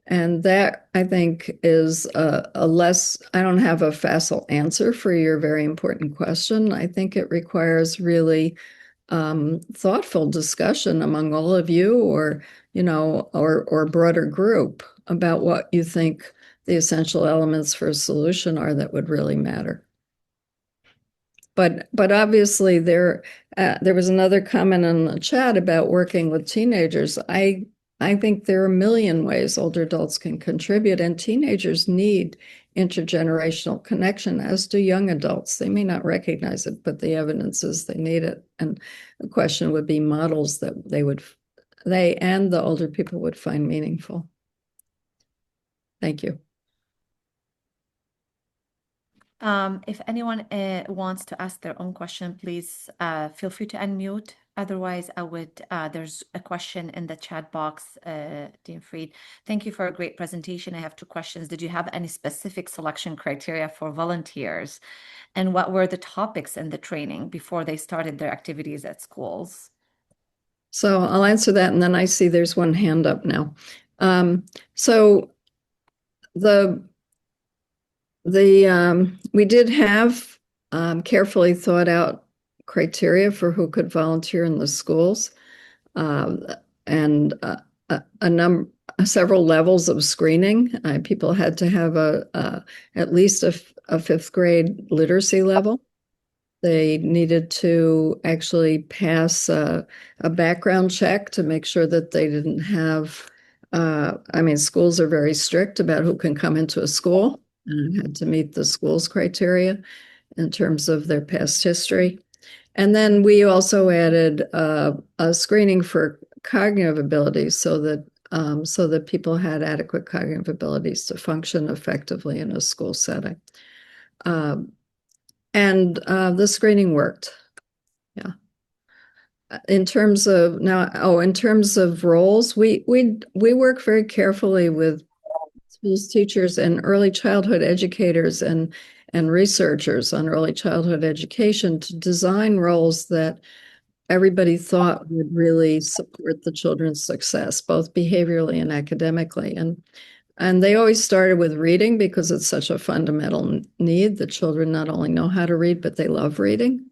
And that, I think, is I don't have a facile answer for your very important question. I think it requires really thoughtful discussion among all of you, or broader group about what you think the essential elements for a solution are that would really matter. But obviously there was another comment in the chat about working with teenagers. I think there are a million ways older adults can contribute, and teenagers need intergenerational connection, as do young adults. They may not recognize it, but the evidence is they need it. And the question would be models that they and the older people would find meaningful. Thank you. If anyone wants to ask their own question, please feel free to unmute Otherwise, there's a question in the chat box, Dean Fried. Thank you for a great presentation. I have two questions. Did you have any specific selection criteria for volunteers? And what were the topics in the training before they started their activities at schools? So I'll answer that, and then I see there's one hand up now. So we did have carefully thought out criteria for who could volunteer in the schools, and several levels of screening. People had to have at least a fifth grade literacy level. They needed to actually pass a background check to make sure that they didn't have. Schools are very strict about who can come into a school, and had to meet the school's criteria in terms of their past history. And then we also added a screening for cognitive abilities so that people had adequate cognitive abilities to function effectively in a school setting. And the screening worked. Yeah. In terms of roles, we work very carefully with schools teachers and early childhood educators and researchers on early childhood education to design roles that everybody thought would really support the children's success, both behaviorally and academically. And they always started with reading because it's such a fundamental need. The children not only know how to read, but they love reading.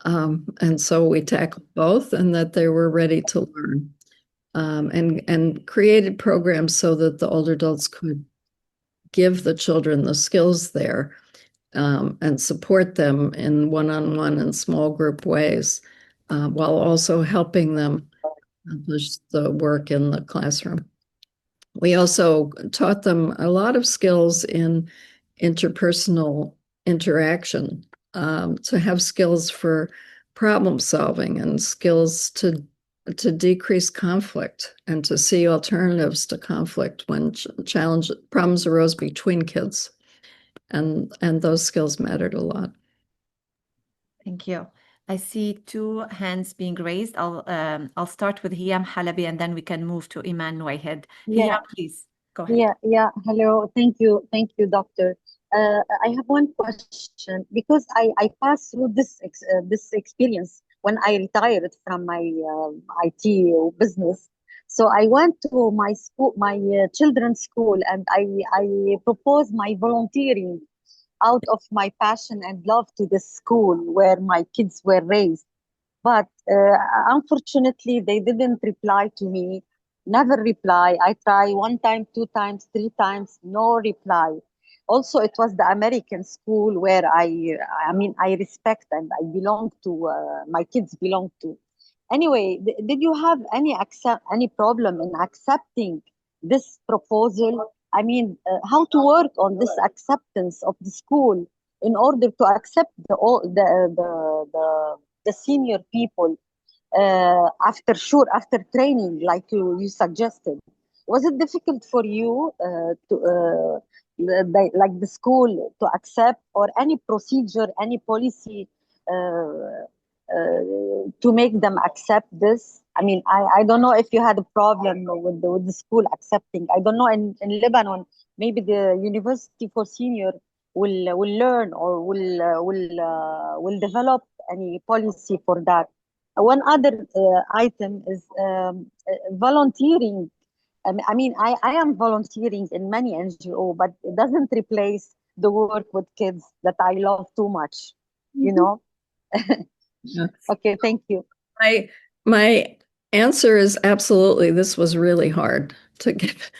And so we tackled both, and that they were ready to learn, and created programs so that the older adults could give the children the skills there, and support them in one-on-one and small group ways, while also helping them accomplish the work in the classroom. We also taught them a lot of skills in interpersonal interaction, to have skills for problem solving and skills to decrease conflict and to see alternatives to conflict when problems arose between kids. And those skills mattered a lot. Thank you. I see two hands being raised. I'll start with Hiyam Halabi, and then we can move to Iman Noihed. Yeah. Hiyam, please go ahead. Yeah. Hello. Thank you, doctor. I have one question because I passed through this experience when I retired from my IT business. So I went to my school, my children's school, and I proposed my volunteering out of my passion and love to the school where my kids were raised. But unfortunately, they didn't reply to me, never reply. I try one time, two times, three times, no reply. Also, it was the American school where I respect and I belong to, my kids belong to. Anyway, did you have any problem in accepting this proposal? How to work on this acceptance of the school in order to accept the senior people after training, like you suggested. Was it difficult for you like the school to accept, or any procedure, any policy to make them accept this? I don't know if you had a problem with the school accepting. I don't know in Lebanon, maybe the University for Senior will learn or will develop any policy for that. One other item is volunteering. I am volunteering in many NGO, but it doesn't replace the work with kids that I love too much, you know? Yes. Okay, thank you. My answer is absolutely. This was really hard to give.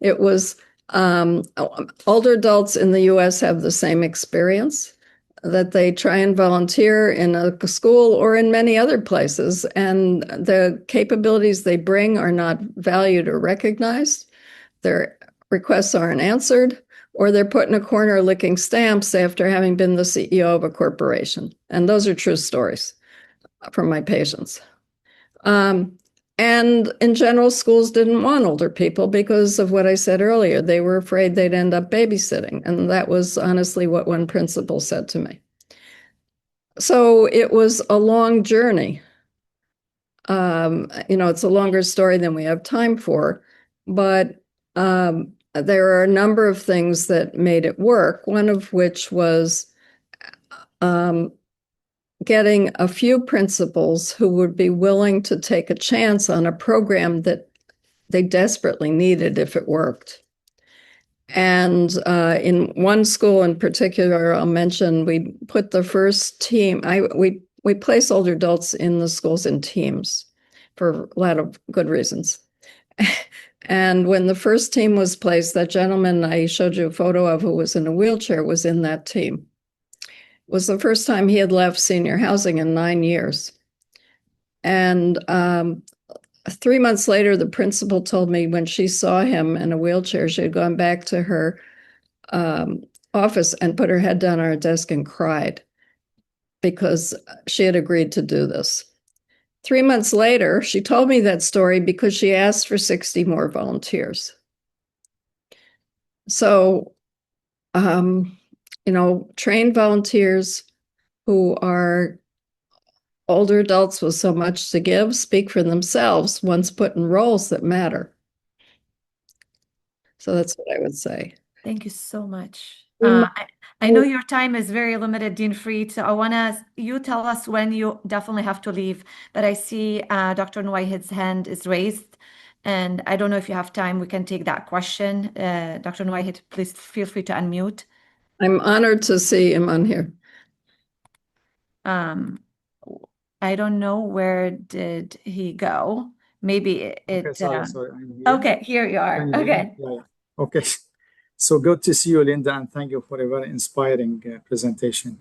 It was, older adults in the US have the same experience, that they try and volunteer in a school or in many other places, and the capabilities they bring are not valued or recognized. Their requests aren't answered, or they're put in a corner licking stamps after having been the CEO of a corporation. And those are true stories from my patients. And in general, schools didn't want older people because of what I said earlier. They were afraid they'd end up babysitting. And that was honestly what one principal said to me. So it was a long journey. It's a longer story than we have time for, but there are a number of things that made it work, one of which was getting a few principals who would be willing to take a chance on a program that they desperately needed if it worked. And in one school in particular, I'll mention, we put the first team, we place older adults in the schools in teams for a lot of good reasons. And when the first team was placed, that gentleman I showed you a photo of who was in a wheelchair was in that team. It was the first time he had left senior housing in 9 years. And 3 months later, the principal told me when she saw him in a wheelchair, she had gone back to her office and put her head down on her desk and cried because she had agreed to do this. 3 months later, she told me that story because she asked for 60 more volunteers. So, trained volunteers who are older adults with so much to give speak for themselves once put in roles that matter. So that's what I would say. Thank you so much. I know your time is very limited, Dean Fried, so I want you tell us when you definitely have to leave, but I see Dr. Nwahid's hand is raised, and I don't know if you have time, we can take that question. Dr. Nwahid, please feel free to unmute. I'm honored to see him on here. I don't know, where did he go? Maybe it. Okay, sorry, I'm here. Okay, here you are. Can you hear me? Okay. Yeah. Okay. So good to see you, Linda, and thank you for a very inspiring presentation.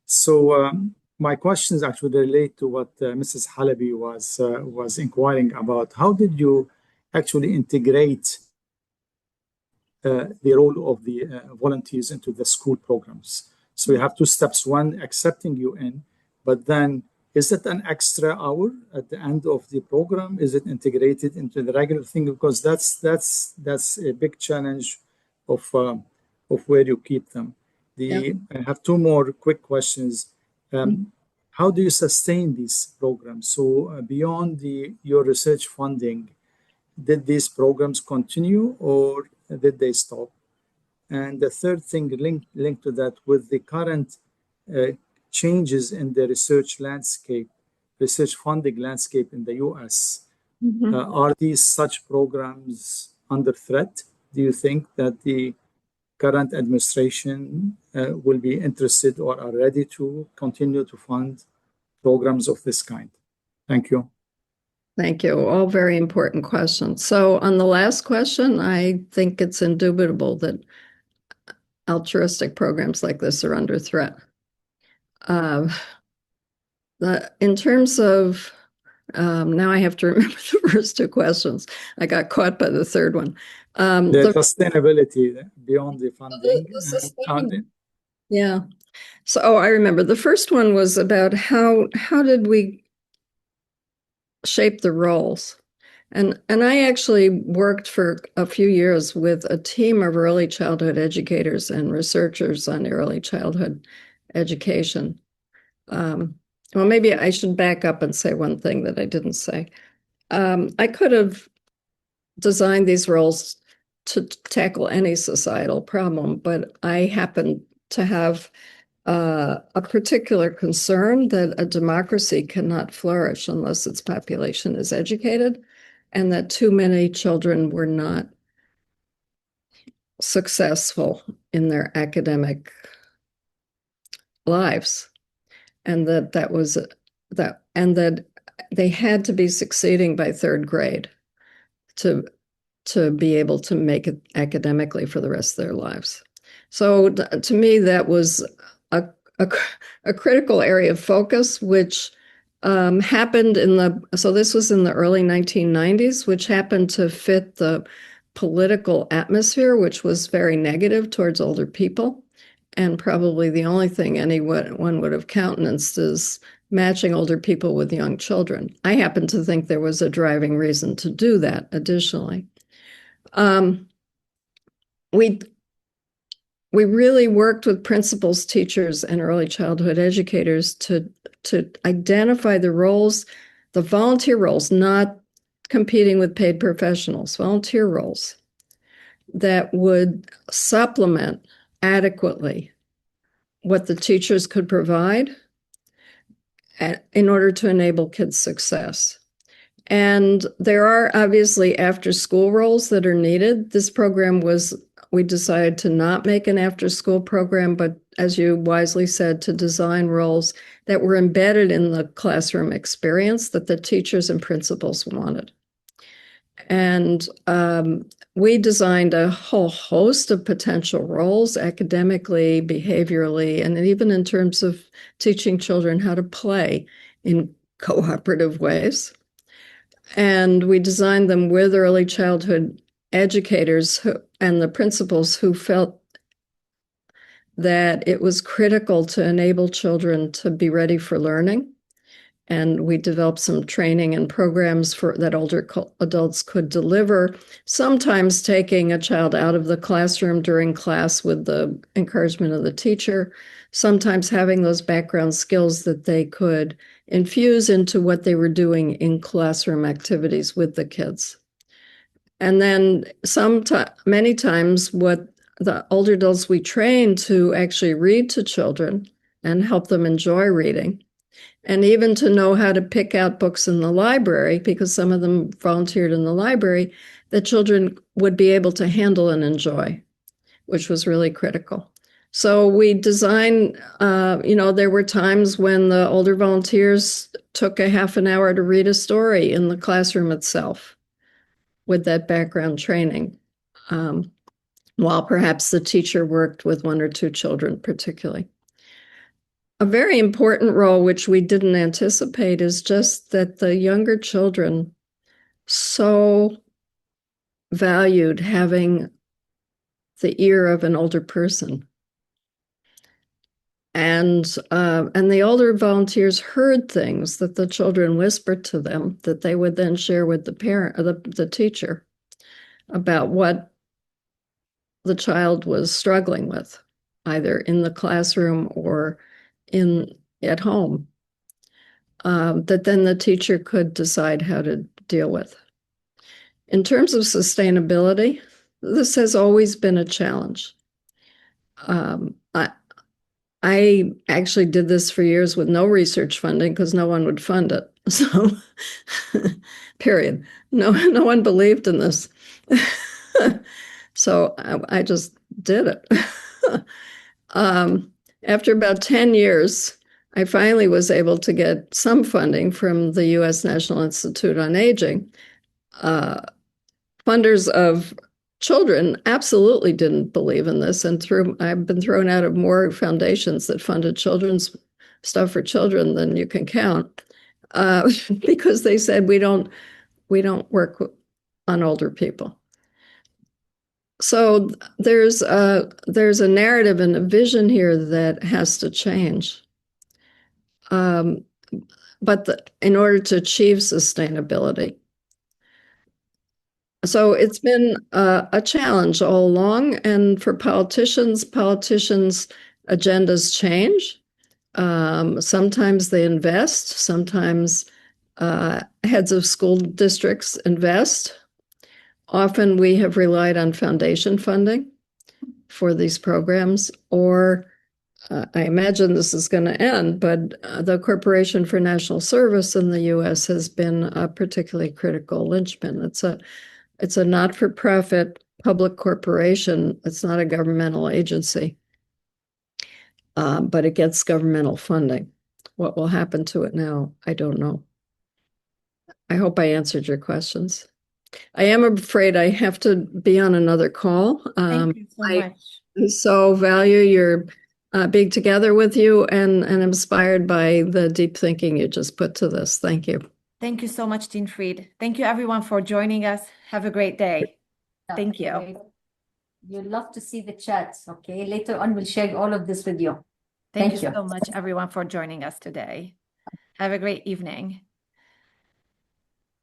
So my questions actually relate to what Mrs. Halabi was inquiring about. How did you actually integrate the role of the volunteers into the school programs? So you have two steps. One, accepting you in, but then is it an extra hour at the end of the program? Is it integrated into the regular thing? Because that's a big challenge of where you keep them. I have two more quick questions. How do you sustain these programs? So beyond your research funding, did these programs continue or did they stop? And the third thing linked to that, with the current changes in the research funding landscape in the US, are these such programs under threat? Do you think that the current administration will be interested or are ready to continue to fund programs of this kind? Thank you. Thank you. All very important questions. So on the last question, I think it's indubitable that altruistic programs like this are under threat. In terms of, now I have to remember the first two questions. I got caught by the third one. The sustainability beyond the funding. Yeah. So I remember the first one was about how did we shape the roles? And I actually worked for a few years with a team of early childhood educators and researchers on early childhood education. Well, maybe I should back up and say one thing that I didn't say. I could have designed these roles to tackle any societal problem, but I happen to have a particular concern that a democracy cannot flourish unless its population is educated, and that too many children were not successful in their academic lives, and that they had to be succeeding by third grade to be able to make it academically for the rest of their lives. So to me, that was a critical area of focus, which happened so this was in the early 1990s, which happened to fit the political atmosphere, which was very negative towards older people. And probably the only thing anyone would have countenanced is matching older people with young children. I happen to think there was a driving reason to do that additionally. we really worked with principals, teachers, and early childhood educators to identify the roles, the volunteer roles, not competing with paid professionals, volunteer roles that would supplement adequately what the teachers could provide in order to enable kids' success. And there are obviously after-school roles that are needed. This program we decided to not make an after-school program, but as you wisely said, to design roles that were embedded in the classroom experience that the teachers and principals wanted. And we designed a whole host of potential roles, academically, behaviorally, and even in terms of teaching children how to play in cooperative ways. And we designed them with early childhood educators and the principals who felt that it was critical to enable children to be ready for learning. And we developed some training and programs that older adults could deliver, sometimes taking a child out of the classroom during class with the encouragement of the teacher, sometimes having those background skills that they could infuse into what they were doing in classroom activities with the kids. And then many times what the older adults we trained to actually read to children and help them enjoy reading. And even to know how to pick out books in the library, because some of them volunteered in the library, that children would be able to handle and enjoy, which was really critical. So we designed, there were times when the older volunteers took a half an hour to read a story in the classroom itself with that background training, while perhaps the teacher worked with one or two children particularly. A very important role, which we didn't anticipate, is just that the younger children so valued having the ear of an older person. And the older volunteers heard things that the children whispered to them that they would then share with the parent, the teacher, about what the child was struggling with, either in the classroom or at home, that then the teacher could decide how to deal with. In terms of sustainability, this has always been a challenge. I actually did this for years with no research funding because no one would fund it. So, period. No one believed in this. So I just did it. After about 10 years, I finally was able to get some funding from the U.S. National Institute on Aging. Funders of children absolutely didn't believe in this, and I've been thrown out of more foundations that funded children's stuff for children than you can count, because they said we don't work on older people. So there's a narrative and a vision here that has to change. But in order to achieve sustainability. So it's been a challenge all along, and for politicians' agendas change. Sometimes they invest, sometimes heads of school districts invest. Often we have relied on foundation funding for these programs, or I imagine this is going to end, but the Corporation for National Service in the U.S. has been a particularly critical linchpin. It's a not-for-profit public corporation. It's not a governmental agency, but it gets governmental funding. What will happen to it now, I don't know. I hope I answered your questions. I am afraid I have to be on another call. Thank you so much. I so value your being together with you and inspired by the deep thinking you just put to this. Thank you. Thank you so much, Dean Fried. Thank you, everyone, for joining us. Have a great day. Thank you. You'd love to see the chats, okay? Later on, we'll share all of this with you. Thank you so much, everyone, for joining us today. Have a great evening.